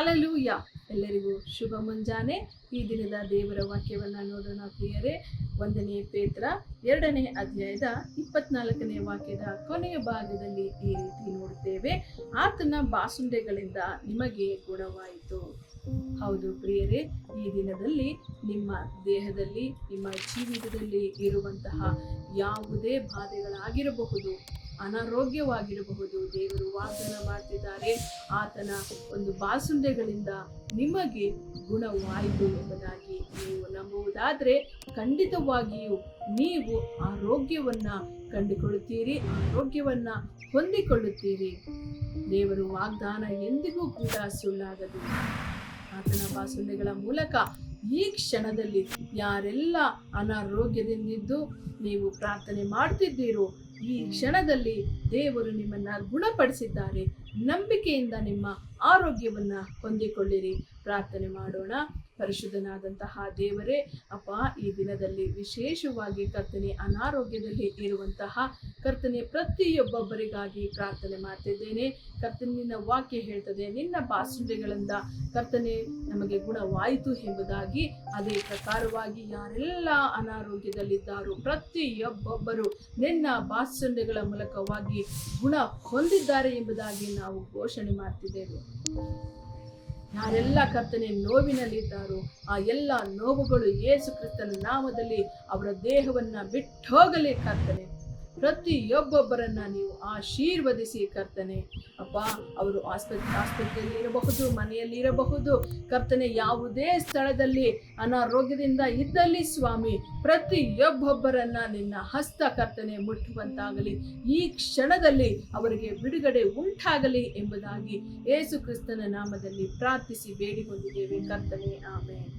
Hallelujah. ಎಲ್ಲರಿಗೂ ಶುಭ ಮುಂಜಾನೆ. ಈ ದಿನದ ದೇವರ ವಾಕ್ಯವನ್ನು ನೋಡೋಣ ಪ್ರಿಯರೇ. 1 ಪೇತ್ರ 2 ಅಧ್ಯಾಯದ 24 ವಾಕ್ಯದ ಕೊನೆಯ ಭಾಗದಲ್ಲಿ ಈ ರೀತಿ ನೋಡುತ್ತೇವೆ. ಆತನ ಬಾಸುಂಡೆಗಳಿಂದ ನಿಮಗೆ ಗುಣವಾಯಿತು. ಹೌದು ಪ್ರಿಯರೇ, ಈ ದಿನದಲ್ಲಿ ನಿಮ್ಮ ದೇಹದಲ್ಲಿ, ನಿಮ್ಮ ಜೀವಿತದಲ್ಲಿ ಇರುವಂತಹ ಯಾವುದೇ ಬಾಧೆಗಳಾಗಿರಬಹುದು, ಅನಾರೋಗ್ಯವಾಗಿರಬಹುದು, ದೇವರು ವಾಗ್ದಾನ ಮಾಡ್ತಿದ್ದಾರೆ, ಆತನ ಒಂದು ಬಾಸುಂಡೆಗಳಿಂದ ನಿಮಗೆ ಗುಣವಾಯಿತು ಎಂಬುದಾಗಿ ನೀವು ನಂಬುವುದಾದರೆ ಖಂಡಿತವಾಗಿಯೂ ನೀವು ಆರೋಗ್ಯವನ್ನ ಕಂಡುಕೊಳ್ಳುತ್ತೀರಿ, ಆರೋಗ್ಯವನ್ನ ಹೊಂದಿಕೊಳ್ಳುತ್ತೀರಿ. ದೇವರು ವಾಗ್ದಾನ ಎಂದಿಗೂ ಕೂಡ ಸುಳ್ಳಾಗದು. ಆತನ ಬಾಸುಂಡೆಗಳ ಮೂಲಕ ಈ ಕ್ಷಣದಲ್ಲಿ ಯಾರೆಲ್ಲ ಅನಾರೋಗ್ಯದಿಂದಿದ್ದು ನೀವು ಪ್ರಾರ್ಥನೆ ಮಾಡ್ತಿದ್ದೀರೋ, ಈ ಕ್ಷಣದಲ್ಲಿ ದೇವರು ನಿಮ್ಮನ್ನ ಗುಣಪಡಿಸಿದ್ದಾರೆ. ನಂಬಿಕೆಯಿಂದ ನಿಮ್ಮ ಆರೋಗ್ಯವನ್ನ ಹೊಂದಿಕೊಳ್ಳಿರಿ. ಪ್ರಾರ್ಥನೆ ಮಾಡೋಣ. ಪರಿಶುದ್ಧನಾದಂತಹ ದೇವರೇ, ಅಪ್ಪ, ಈ ದಿನದಲ್ಲಿ ವಿಶೇಷವಾಗಿ ಕರ್ತನೆ ಅನಾರೋಗ್ಯದಲ್ಲಿ ಇರುವಂತಹ ಕರ್ತನೆ ಪ್ರತಿಯೊಬ್ಬೊಬ್ಬರಿಗಾಗಿ ಪ್ರಾರ್ಥನೆ ಮಾಡ್ತಿದ್ದೇನೆ. ಕರ್ತನಿನ ವಾಕ್ಯ ಹೇಳ್ತದೆ, ನಿನ್ನ ಬಾಸುಂಡೆಗಳಿಂದ ಕರ್ತನೆ ನಮಗೆ ಗುಣವಾಯಿತು ಎಂಬುದಾಗಿ. ಅದೇ ಪ್ರಕಾರವಾಗಿ ಯಾರೆಲ್ಲ ಅನಾರೋಗ್ಯದಲ್ಲಿದ್ದಾರೋ ಪ್ರತಿಯೊಬ್ಬೊಬ್ಬರು ನಿನ್ನ ಬಾಸುಂಡೆಗಳ ಮೂಲಕವಾಗಿ ಗುಣ ಹೊಂದಿದ್ದಾರೆ ಎಂಬುದಾಗಿ ನಾವು ಘೋಷಣೆ ಮಾಡ್ತಿದ್ದೇವೆ. ಯಾರೆಲ್ಲ ಕರ್ತನೆ ನೋವಿನಲ್ಲಿದ್ದಾರೋ ಆ ಎಲ್ಲ ನೋವುಗಳು ಯೇಸು ಕ್ರಿಸ್ತನ ನಾಮದಲ್ಲಿ ಅವರ ದೇಹವನ್ನ ಬಿಟ್ಟೋಗಲಿ ಕರ್ತನೆ. ಪ್ರತಿಯೊಬ್ಬೊಬ್ಬರನ್ನ ನೀವು ಆಶೀರ್ವದಿಸಿ ಕರ್ತನೆ. ಅಪ್ಪ, ಅವರು ಆಸ್ಪತ್ರೆಯಲ್ಲಿ ಇರಬಹುದು, ಮನೆಯಲ್ಲಿ ಇರಬಹುದು ಕರ್ತನೆ, ಯಾವುದೇ ಸ್ಥಳದಲ್ಲಿ ಅನಾರೋಗ್ಯದಿಂದ ಇದ್ದಲ್ಲಿ ಸ್ವಾಮಿ, ಪ್ರತಿಯೊಬ್ಬೊಬ್ಬರನ್ನ ನಿನ್ನ ಹಸ್ತ ಕರ್ತನೆ ಮುಟ್ಟುವಂತಾಗಲಿ. ಈ ಕ್ಷಣದಲ್ಲಿ ಅವರಿಗೆ ಬಿಡುಗಡೆ ಉಂಟಾಗಲಿ ಎಂಬುದಾಗಿ ಯೇಸು ಕ್ರಿಸ್ತನ ನಾಮದಲ್ಲಿ ಪ್ರಾರ್ಥಿಸಿ ಬೇಡಿಕೊಂಡಿದ್ದೇವೆ ಕರ್ತನೆ. ಆಮೆನ್.